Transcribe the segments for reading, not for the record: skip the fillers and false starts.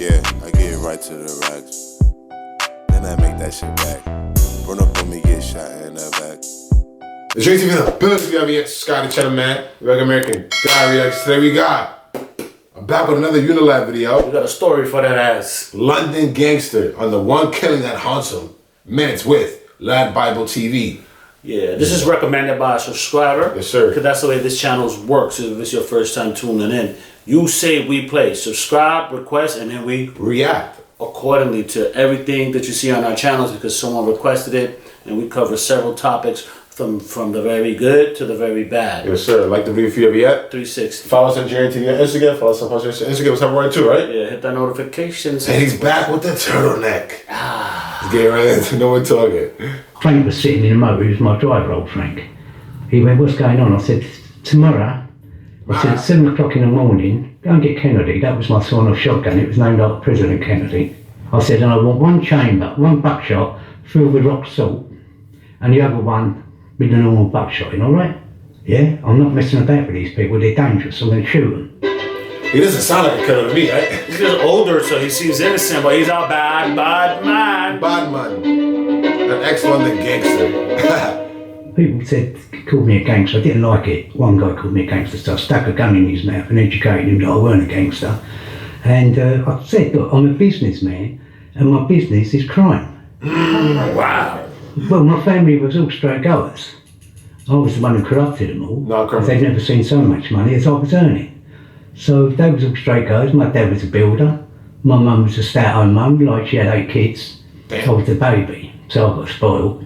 Yeah, I get right to the racks. Then I make that shit back. Run up on me, get shot in the back. The Dream TV in the building. If you haven't yet, subscribe to the channel, man. Like American Diary. Today we got. I'm back with another Unilad video. We got a story for that ass. London Gangster on the one killing that haunts him. Minutes with Lad Bible TV. Yeah, this is recommended by a subscriber. Yes, sir. Because that's the way this channel works. If it's your first time tuning in, you say we play. Subscribe, request, and then we react accordingly to everything that you see on our channels because someone requested it, and we cover several topics from the very good to the very bad. Yes, sir. Like the video if you have yet. 360. Follow us on JTV on Instagram. Follow us on Instagram. What's up, right too, right? Yeah, hit that notifications. And he's back with the turtleneck. He's getting right into no one talking. Frank was sitting in the motor. He was my driver, old Frank. He went, "What's going on?" I said, "Tomorrow." I said, "At 7 o'clock in the morning, go and get Kennedy." That was my sort of shotgun. It was named after President Kennedy. I said, "And I want one chamber, one buckshot filled with rock salt, and the other one with a normal buckshot in, all right? Yeah, I'm not messing about with these people. They're dangerous. I'm going to shoot them." He doesn't sound like a killer to me, right? He's just older, so he seems innocent, but he's a bad man. Bad man. An ex-London gangster. People called me a gangster. I didn't like it. One guy called me a gangster, so I stuck a gun in his mouth and educated him that I weren't a gangster. And I said, "Look, I'm a businessman, and my business is crime." Wow. Well, my family was all straight goers. I was the one who corrupted them all. No, because they'd never seen so much money as I was earning. So they was all straight goers. My dad was a builder. My mum was a stay-at-home mum, like she had 8 kids. Damn. I was the baby, so I got spoiled.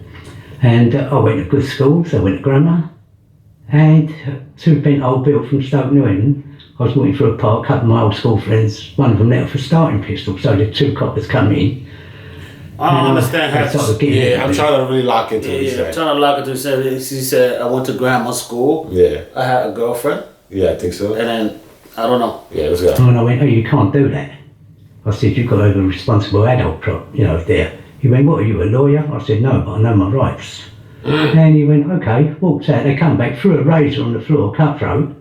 And I went to good schools. I went to grammar. And 2-pence old bill from Stoke Newington. I was walking through a park, a couple of my old school friends, one of them let off a starting pistol, so the 2 coppers come in. I don't understand how I'm trying to really lock into what he I'm said. trying to lock into it. He said, "I went to grammar school. Yeah. I had a girlfriend." Yeah, I think so. And then, I don't know. Yeah, let's go. And I went, "Oh, you can't do that." I said, "You've got to have a responsible adult there." He went, "What, are you, a lawyer?" I said, "No, but I know my rights." And he went, "Okay," walked out. They come back, threw a razor on the floor, cutthroat.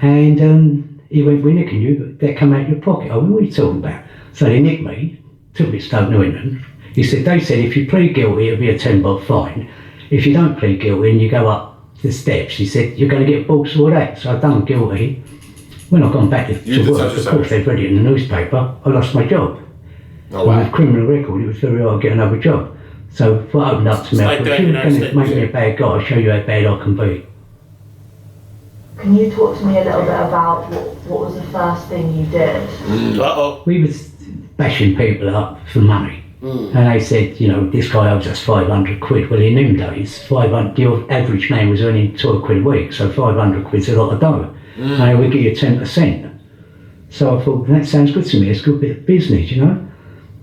And he went, "We're nicking you, that come out your pocket." I went, "What are you talking about?" So they nicked me, took me to Stoke Newington. He said, "They said if you plead guilty, it'll be a 10 bob fine. If you don't plead guilty and you go up the steps," he said, "you're going to get balls for that." So I done guilty. When I gone back to work, of course they've read it in the newspaper, I lost my job. Oh, wow. With a criminal record, it was very hard to get another job. So what opened up to me, I thought, if you're going to make me a bad guy, I'll show you how bad I can be. Can you talk to me a little bit about what was the first thing you did? Uh-oh. We was bashing people up for money. And they said, "This guy owes us 500 quid. Well, in them days, the average man was earning 12 quid a week, so 500 quid's a lot of dough. And we give you 10%. So I thought, that sounds good to me, it's a good bit of business,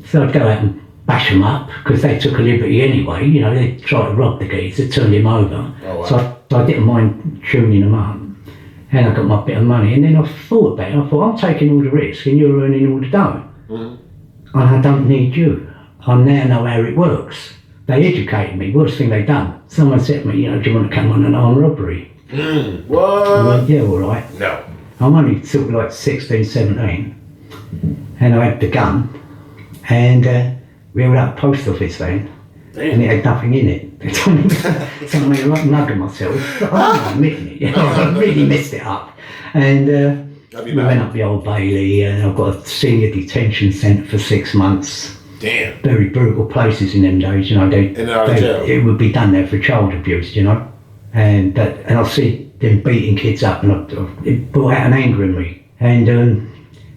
So I'd go out and bash them up, because they took a liberty anyway, they tried to rob the geezer, turned him over. Oh, wow. So I didn't mind tuning them up. And I got my bit of money, and then I thought about it, I thought, I'm taking all the risk and you're earning all the dough. And I don't need you. I now know how it works. They educated me. Worst thing they done. Someone said to me, "Do you want to come on an armed robbery?" What? I went, "Yeah, all right." No. I'm only sort of like 16, 17. And I had the gun. And we were at a post office van. And it had nothing in it. They told me something like nugging myself. I'm admitting it. I really messed it up. And we went up the Old Bailey, and I've got a senior detention centre for 6 months. Damn. Very brutal places in them days, it would be done there for child abuse, and I'll see them beating kids up, and it brought out an anger in me. And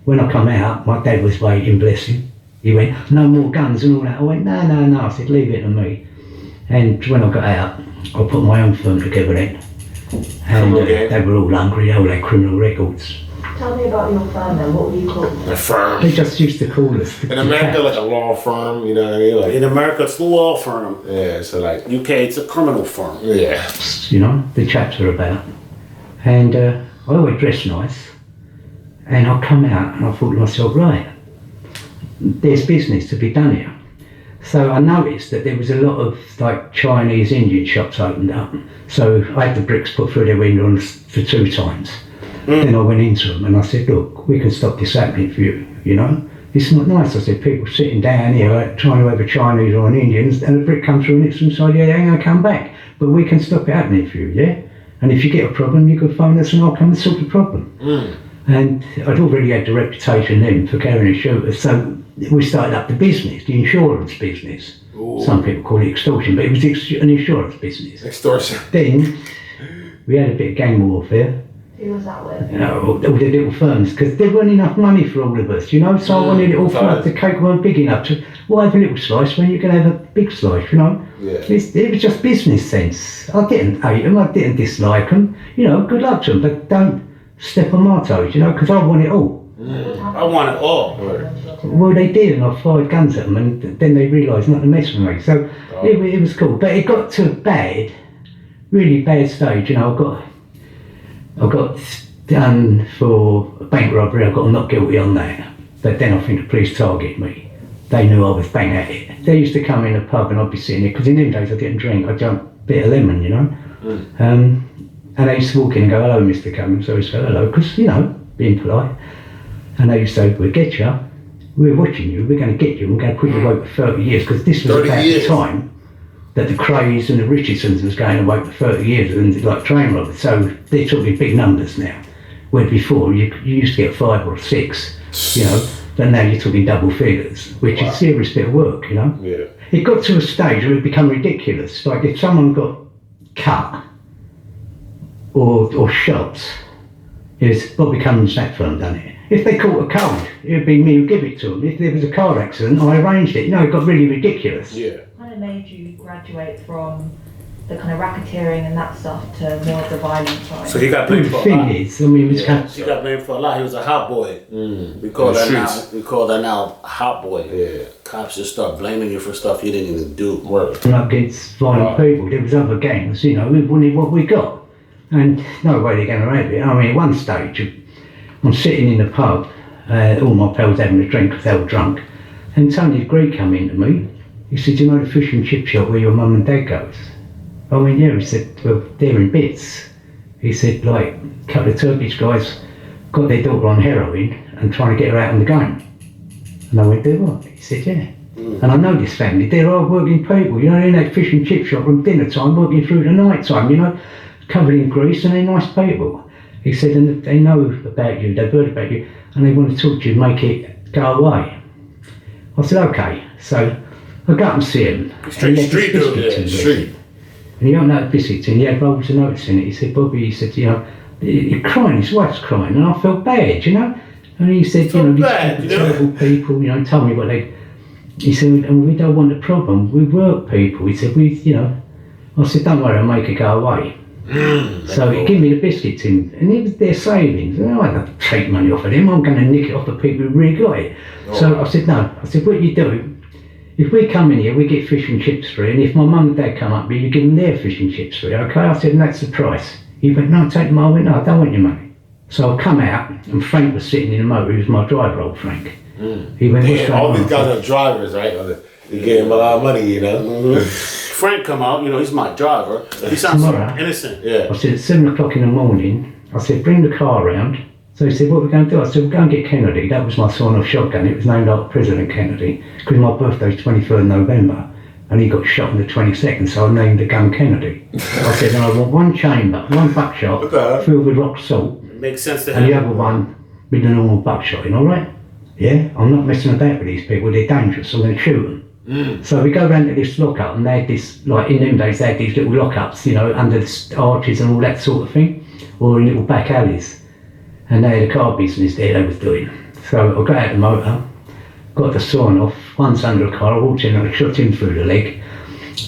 when I come out, my dad was waiting, bless him. He went, "No more guns and all that." I went, No. I said, "Leave it to me." And when I got out, I put my own firm together then. And they were all hungry, they all had criminal records. Tell me about your firm then, what were you called? A firm. They just used to call us. In America, like a law firm, you know what I mean? Like, In America, it's the law firm. yeah, so like, UK, it's a criminal firm. yeah. The chaps were about. And I always dressed nice. And I come out and I thought to myself, right, there's business to be done here. So I noticed that there was a lot of like Chinese Indian shops opened up. So I had the bricks put through their window for 2 times. Then I went into them and I said, "Look, we can stop this happening for you, it's not nice. I said, people sitting down here trying to have a Chinese or an Indian, and a brick comes through and it's inside, yeah, they ain't gonna come back. But we can stop it happening for you, yeah? And if you get a problem, you can phone us and I'll come and solve the problem. And I'd already had the reputation then for carrying a shooter, so we started up the business, the insurance business. Ooh. Some people call it extortion, but it was an insurance business. Extortion. Then we had a bit of gang warfare. Who was that with? You know, all the little firms, because there weren't enough money for all of us, you know, so I wanted it all for the cake weren't big enough to, why have a little slice when you can have a big slice, you know? Yeah. It was just business sense. I didn't hate them, I didn't dislike them, you know, good luck to them, but don't step on my toes, you know, because I want it all. I want it all. Well, they did, and I fired guns at them, and then they realised not to mess with me, so it was cool. But it got to a bad, really bad stage, you know, I got done for a bank robbery, I got not guilty on that. But then I think the police targeted me. They knew I was bang at it. They used to come in the pub and I'd be sitting there, because in them days I didn't drink, I'd jump a bit of lemon, you know. And they used to walk in and go, hello, Mr. Cummins. So I used to go, hello, because, you know, being polite. And they used to say, we'll get you, we're watching you, we're going to get you, we're going to put you away for 30 years, because this was about the time that the Crays and the Richardsons was going away for 30 years, and like train robbers. So they're talking big numbers now, where before you used to get 5 or 6, you know, but now you're talking double figures, which is serious bit of work, you know. Yeah. It got to a stage where it became ridiculous. Like if someone got cut or shot, it's Bobby Cummins' that firm done it. If they caught a cold, it would be me who give it to them. If there was a car accident, I arranged it. You know, it got really ridiculous. Yeah. Kind of made you graduate from the kind of racketeering and that stuff to more of the violent side. So he got But blamed the for a thing lot. is, I mean, it was kind of, He got blamed for a lot. He was a hot boy. We call that now. We call that now hot boy. Yeah. Cops just start blaming you for stuff you didn't even do. Word. up against violent people. There was other gangs, you know, we wanted what we got. And no way they're going to have it. I mean, at one stage, I'm sitting in the pub, all my pals having a drink because they were drunk, and Tony Greig come in to me. He said, you know the fish and chip shop where your mum and dad goes? I went, yeah. He said, well, they're in bits. He said, like, a couple of Turkish guys got their daughter on heroin and trying to get her out on the game. And I went, do what? He said, yeah. And I know this family, they're hard working people, you know, they're in that fish and chip shop from dinner time, working through the night time, you know, covered in grease, and they're nice people. He said, and they know about you, they've heard about you, and they want to talk to you, make it go away. I said, okay. So I go up and see him. Street dude, yeah, street. And he opened out the biscuits and he had rolls of notes in it. He said, Bobby, he said, you know, he's crying, his wife's crying, and I felt bad, you know. And he said, you know, these terrible people, you know, told me what they, he said, and we don't want the problem, we work people. He said, you know, I said, don't worry, I'll make it go away. So he gave me the biscuits and it was their savings. And I don't take money off of them, I'm going to nick it off the people who really got it. So I said, no. I said, what you do, if we come in here, we get fish and chips free, and if my mum and dad come up here, you give them their fish and chips free, okay? I said, and that's the price. He went, no, take them. I went, no, I don't want your money. So I come out, and Frank was sitting in the motor, he was my driver, old Frank. He went, what's going All on? these guys are drivers, right? You gave him a lot of money, you know? Frank come out, you know, he's my driver. He sounds so Tomorrow. innocent. Yeah. I said, at 7 o'clock in the morning, I said, bring the car round. So he said, what are we going to do? I said, we'll go and get Kennedy. That was my sawn-off shotgun. It was named after President Kennedy, because my birthday's 23rd November, and he got shot on the 22nd, so I named the gun Kennedy. I said, and I want one chamber, one buckshot filled with rock salt, It makes sense to and the him. other one with a normal buckshot in, all right? Yeah, I'm not messing about with these people, they're dangerous, I'm going to shoot them. So we go round to this lockup, and they had this, like in them days, they had these little lockups, you know, under the arches and all that sort of thing, or in little back alleys. And they had a car business there they was doing. So I got out the motor, got the sawn off, one's under the car, I walked in and I shot him through the leg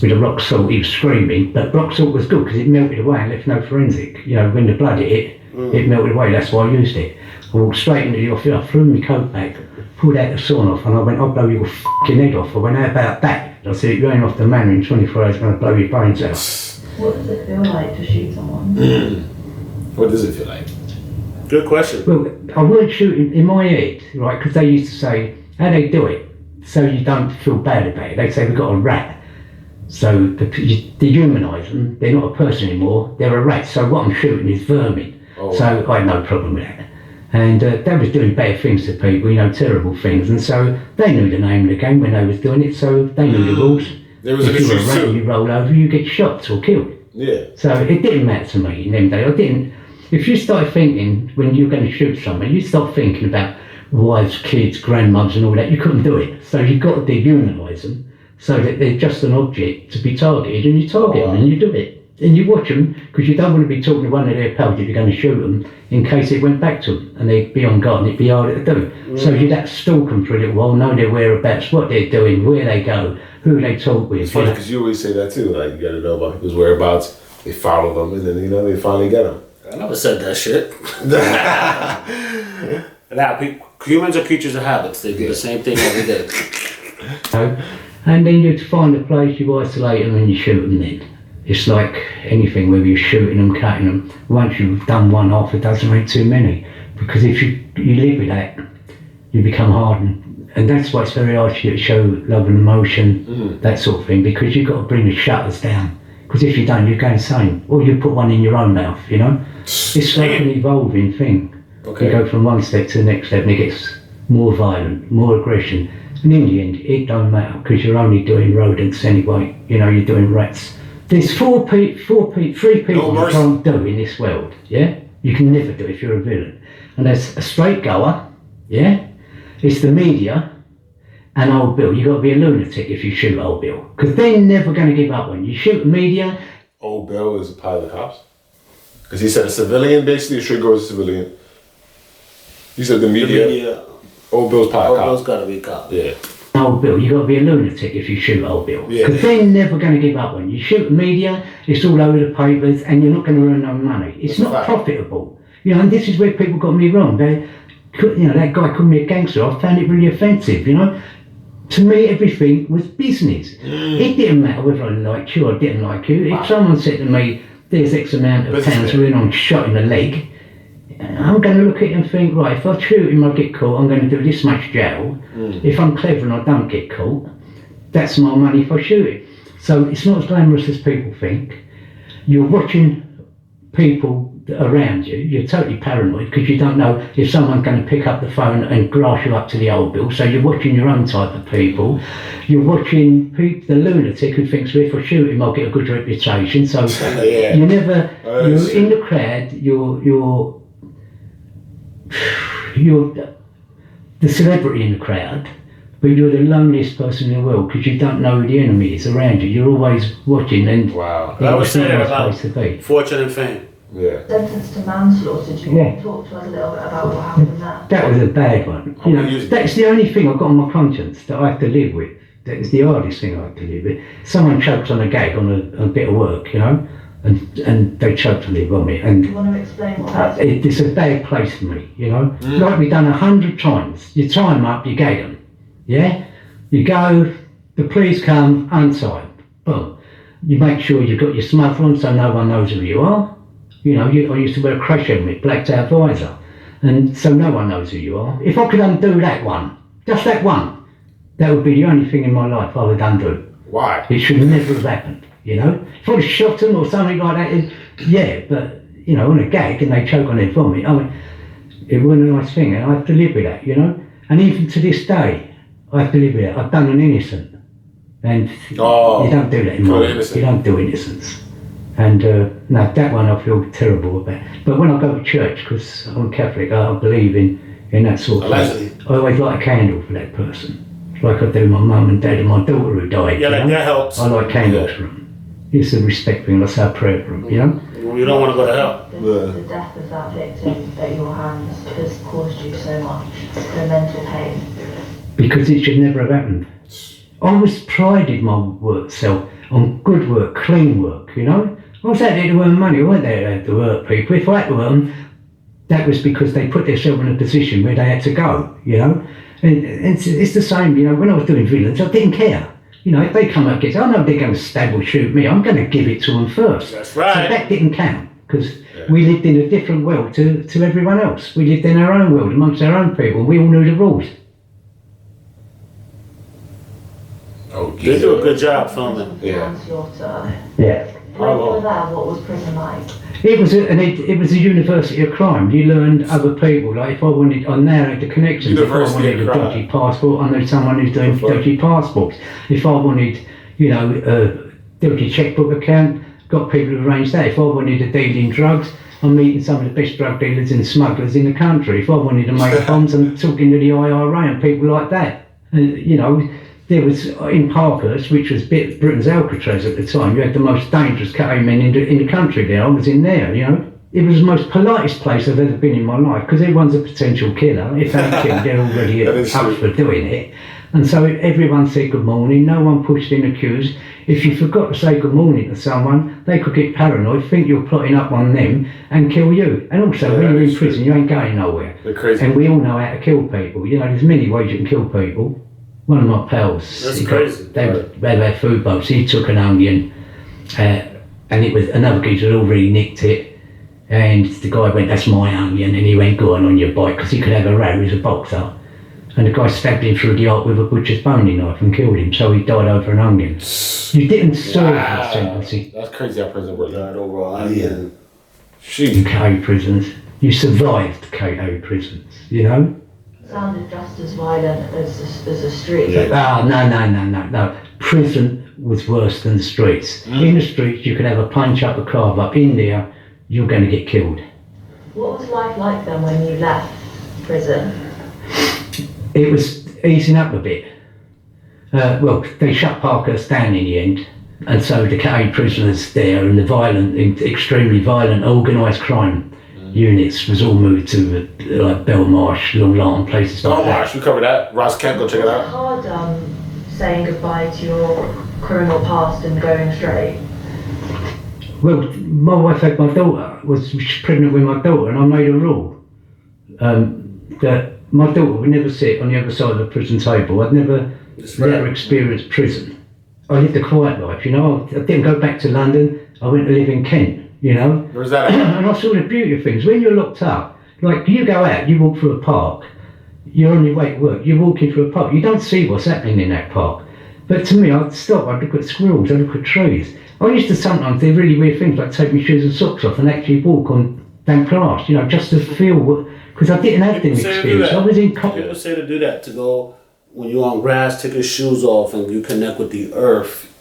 with a rock salt. He was screaming, but rock salt was good because it melted away and left no forensic. You know, when the blood hit, it melted away, that's why I used it. I walked straight into the office, I threw my coat back, pulled out the sawn off, and I went, I'll blow your fucking head off. I went, how about that? I said, if you ain't off the manor in 24 hours, I'm going to blow your brains out. What does it feel like to shoot someone? What does it feel like? Good question. Well, I weren't shooting in my head, right, because they used to say, how they do it, so you don't feel bad about it. They'd say, we've got a rat. So you dehumanise them, they're not a person anymore, they're a rat. So what I'm shooting is vermin. So I had no problem with that. And they was doing bad things to people, you know, terrible things. And so they knew the name of the game when they was doing it, so they knew the rules. There was if you were a issues rat too. and you roll over, you get shot or killed. Yeah. So it didn't matter to me in them days. I didn't. If you started thinking when you're going to shoot someone, you start thinking about wives, kids, grandmothers, and all that. You couldn't do it. So you've got to dehumanise them so that they're just an object to be targeted, and you target them and you do it. And you watch them because you don't want to be talking to one of their pals if you're going to shoot them in case it went back to them and they'd be on guard and it'd be harder to do. So you'd have to stalk them for a little while, know their whereabouts, what they're doing, where they go, who they talk with. It's funny because you always say that too. Like, you got to know about people's whereabouts. They follow them, and then, you know, they finally get them. I never said that shit. Now, humans are creatures of habits. They do the same thing every day. And then you'd find a place, you isolate them and you shoot them then. It's like anything, whether you're shooting them, cutting them. Once you've done one off, it doesn't make too many. Because if you live with that, you become hardened. And that's why it's very hard to show love and emotion, that sort of thing, because you've got to bring the shutters down. Because if you don't, you go insane. Or you put one in your own mouth, you know? It's like an evolving thing. Okay. You go from one step to the next step and it gets more violent, more aggression. And in the end, it don't matter because you're only doing rodents anyway. You know, you're doing rats. There's three people you can't do in this world, yeah? You can never do it if you're a villain. And there's a straight goer, yeah? It's the media and Old Bill. You've got to be a lunatic if you shoot Old Bill. Because they're never going to give up on you. You shoot the media. Old Bill is a pilot of the cops? Because he said a civilian, basically, a straight girl is a civilian. He said the media. Old Bill's pilot cop. Old Bill's gotta be cop. Yeah. Old Bill, you've got to be a lunatic if you shoot Old Bill. Yeah. Because they're never going to give up on you. You shoot the media, it's all over the papers, and you're not going to earn no money. It's That's not a fact. profitable. You know, and this is where people got me wrong. That guy called me a gangster. I found it really offensive, you know. To me, everything was business. It didn't matter whether I liked you or didn't like you. If someone said to me, there's X amount of pounds when I'm shot in the leg, I'm going to look at it and think, right, if I shoot him, I get caught, I'm going to do this much jail. If I'm clever and I don't get caught, that's my money if I shoot it. So it's not as glamorous as people think. You're watching people around you, you're totally paranoid because you don't know if someone's going to pick up the phone and grass you up to the Old Bill. So you're watching your own type of people. You're watching the lunatic who thinks, well, if I shoot him, I'll get a good reputation. So Yeah. you're in the crowd, you're the celebrity in the crowd, but you're the loneliest person in the world because you don't know who the enemy is around you. You're always watching and Wow. I was it's not saying a nice about place to be. fortune and fame. Yeah. Sentenced to manslaughter. Do you Yeah. want to talk to us a little bit about what happened there? That was a bad one. You know, that's the only thing I've got on my conscience that I have to live with. That is the hardest thing I have to live with. Someone chokes on a gag on a bit of work, you know, and they choke on their vomit. And Do you want to explain what happened? it's a bad place for me, you know. Like we've done 100 times. You tie them up, you gag them, yeah? You go, the police come, untie, boom. You make sure you've got your smother on so no one knows who you are. You know, I used to wear a crash helmet, blacked out visor, and so no one knows who you are. If I could undo that one, just that one, that would be the only thing in my life I would undo. Why? It should never have happened, you know. If I'd have shot them or something like that, yeah, but, you know, on a gag and they choke on their vomit, I mean, it wasn't a nice thing, and I have to live with that, you know. And even to this day, I have to live with it. I've done an innocent, and you don't do that anymore. You don't do innocence. And no, that one I feel terrible about. But when I go to church, because I'm Catholic, I believe in that sort of thing. I always light a candle for that person. Like I do my mum and dad and my daughter who died. Yeah, you like know? that helps. I light candles for them. It's a respect thing, I say a prayer for them, you know? You don't want to go to hell. The death of that victim at your hands has caused you so much the mental pain. Because it should never have happened. I was prided my work self on good work, clean work, you know? I was out there to earn money, I wasn't there to hurt people. If I had to earn, that was because they put themselves in a position where they had to go, you know? And it's the same, you know, when I was doing villains, I didn't care. You know, if they come up against, I know they're going to stab or shoot me, I'm going to give it to them first. That's right. So that didn't count, because we lived in a different world to everyone else. We lived in our own world, amongst our own people, we all knew the rules. They do a good job filming. Manslaughter. Yeah. When you were there, what was prison like? It was a university of crime. You learned other people. Like if I wanted, I now had the connections. If I wanted a dodgy passport, I knew someone who's doing dodgy passports. If I wanted, a dodgy checkbook account, got people who arranged that. If I wanted to deal in drugs, I'm meeting some of the best drug dealers and smugglers in the country. If I wanted to make bombs, I'm talking to the IRA and people like that. And there was in Parkhurst, which was Britain's Alcatraz at the time. You had the most dangerous cutting men in the country there. I was in there. It was the most politest place I've ever been in my life because everyone's a potential killer. If they're killed, they're already up for doing it. And so everyone said good morning. No one pushed in the queues. If you forgot to say good morning to someone, they could get paranoid, think you're plotting up on them, and kill you. And also, when you're in prison, you ain't going nowhere. They're crazy. And we all know how to kill people. There's many ways you can kill people. One of my pals, That's crazy. They had food boats. He took an onion, and it was another geezer had already nicked it. And the guy went, "That's my onion," and he went, "Go on your bike," because he could have a row. He was a boxer. And the guy stabbed him through the heart with a butcher's boning knife and killed him, so he died over an onion. You didn't serve that sentence. That's crazy how prison works. Died over an onion. In KO prisons. You survived KO prisons, Sounded just as violent as the street. No. Prison was worse than the streets. In the streets, you could have a punch up, a carve up. In there, you're going to get killed. What was life like then when you left prison? It was easing up a bit. They shut Parkhurst down in the end, and so the KO prisoners there and the extremely violent, organised crime units was all moved to like Belmarsh, Long Lartin, places like that. Belmarsh, we covered that. Ross Kemp, go check it out. Was it hard saying goodbye to your criminal past and going straight? Well, my wife had my daughter, was pregnant with my daughter, and I made a rule that my daughter would never sit on the other side of the prison table. I'd never let her experience prison. I lived a quiet life, I didn't go back to London. I went to live in Kent, Where's that? And I saw the beauty of things. When you're locked up, like you go out, you walk through a park, you're on your way to work, you're walking through a park, you don't see what's happening in that park. But to me, I'd stop, I'd look at squirrels, I'd look at trees. I used to sometimes do really weird things like take my shoes and socks off and actually walk on damp grass, just to feel what, because I didn't have them experience. I was in People say to do that, to go when you're on grass, take your shoes off and you connect with the earth,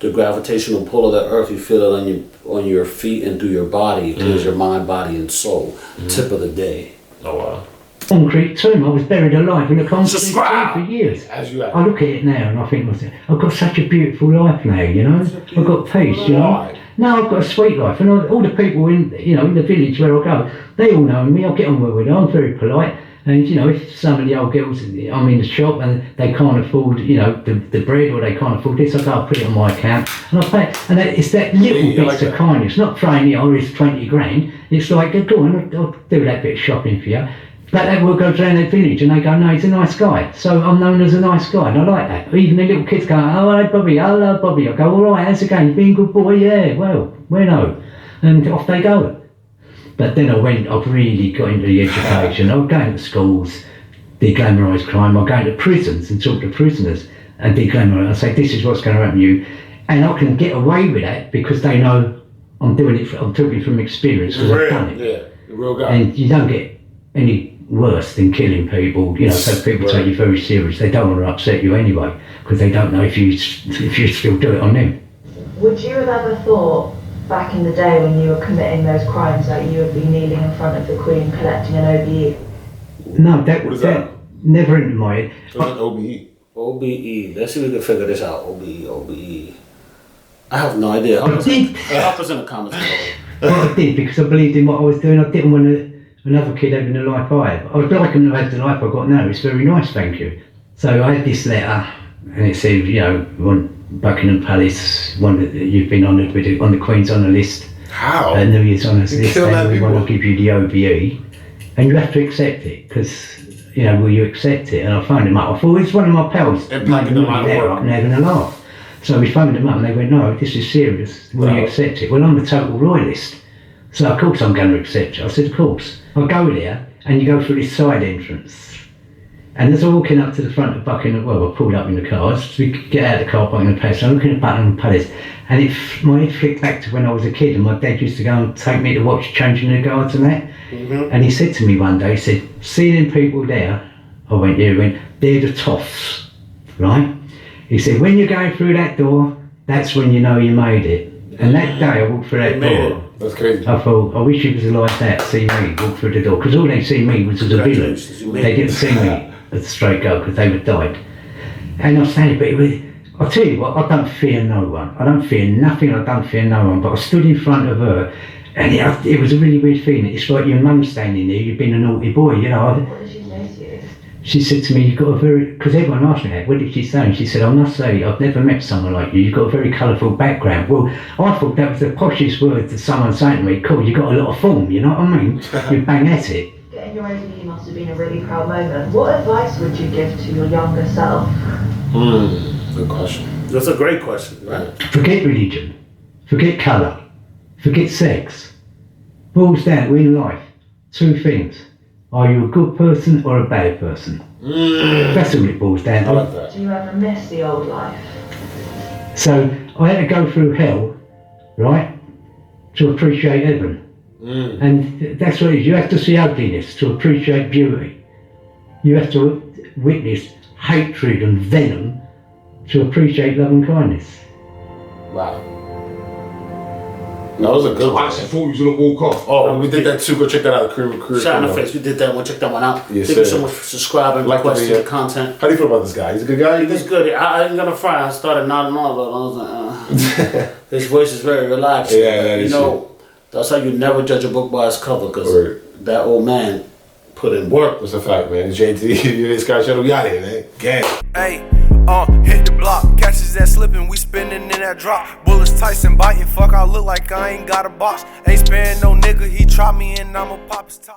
the gravitational pull of the earth. You feel it on your feet and through your body. It clears your mind, body, and soul. Tip of the day. Oh wow. Concrete tomb. I was buried alive in a concrete tomb for years. As you have. I look at it now and I think to myself, I've got such a beautiful life now, I've got peace, Now I've got a sweet life, and all the people in the village where I go, they all know me. I get on well with them. I'm very polite, and if some of the old girls, I'm in the shop and they can't afford, the bread, or they can't afford this, I go, I'll put it on my account, and I pay. And it's that little bits of kindness, not throwing it's 20 grand. It's like, go on, I'll do that bit of shopping for you. But that will go around that village and they go, no, he's a nice guy. So I'm known as a nice guy, and I like that. Even the little kids go, oh, hey, Bobby, hello, Bobby. I go, all right, how's it going? You being a good boy? Yeah, well, no. And off they go. But then I've really got into the education. I was going to schools, de-glamorise crime. I go to prisons and talk to prisoners and de-glamorise. I say, this is what's going to happen to you. And I can get away with that because they know I'm doing it, I'm talking from experience because I've done it. Yeah, the real guy. And you don't get any worse than killing people, so people take you very serious. They don't want to upset you anyway because they don't know if you still do it on them. Would you have ever thought back in the day when you were committing those crimes that you would be kneeling in front of the Queen collecting an OBE? No, that never entered my head. What's an OBE? OBE. Let's see if we can figure this out. OBE. I have no idea. Help us in the comments below. Well, I did because I believed in what I was doing. I didn't want another kid having the life I have. I would like him to have the life I've got now. It's very nice, thank you. So I had this letter, and it said, Buckingham Palace, one that you've been honoured with, on the Queen's honour list. How? New Year's honours list, and we want to give you the OBE. And you have to accept it, because, will you accept it? And I phoned him up. I thought, it's one of my pals making a letter up and having a laugh. So we phoned them up and they went, no, this is serious. Will you accept it? Well, I'm a total royalist. So of course I'm going to accept it. I said, of course. I'll go there and you go through this side entrance. And as I'm walking up to the front of Buckingham, well, I pulled up in the car, I was to get out of the car, Buckingham Palace, I'm looking at Buckingham Palace, and my head flicked back to when I was a kid, and my dad used to go and take me to watch changing the guards and that. And he said to me one day, he said, see them people there? I went, yeah, he went, they're the toffs, right? He said, when you're going through that door, that's when you know you made it. And that day I walked through that door. That's crazy. I thought, I wish he was like that, see me walk through the door. Because all they see me was as a villain. They didn't see me as a straight girl because they would died. And I was standing, but it was, I'll tell you what, I don't fear no one. I don't fear nothing, I don't fear no one. But I stood in front of her, and it was a really weird feeling. It's like your mum standing there, you've been a naughty boy, you know. What did she say to you? She said to me, you've got a very, because everyone asked me that, what did she say? And she said, I must say, I've never met someone like you, you've got a very colourful background. Well, I thought that was the poshest word that someone saying to me, cool, you've got a lot of form, you know what I mean? You bang at it. Getting your OBE must have been a really proud moment. What advice would you give to your younger self? Good question. That's a great question, right? Forget religion, forget colour, forget sex. Boils down to in life, two things. Are you a good person or a bad person? That's all it boils down to. I like that. Do you ever miss the old life? So I had to go through hell, right, to appreciate heaven. And that's what it is. You have to see ugliness to appreciate beauty. You have to witness hatred and venom to appreciate love and kindness. Wow. That was a good one. I thought you was gonna walk off. Oh, we did that too. Go check that out. Career Shot in the face. We did that one. Check that one out. Yes, Thank you sir. so much for subscribing, Like the requesting video. the content. How do you feel about this guy? He's a good guy. You It's think? good. I ain't gonna front. I started nodding off, but I was like, his voice is very relaxed. Yeah, that you is know, that's how you never judge a book by its cover, because Word. that old man put in work. What's a fact, man? It's JT. This guy Shadow. We out here, man. Gang. Hey, hit the block, catches that slipping, we spinning in that drop. Bullets Tyson biting, fuck, I look like I ain't got a box. Ain't sparing no nigga, he try me and I'ma pop his top.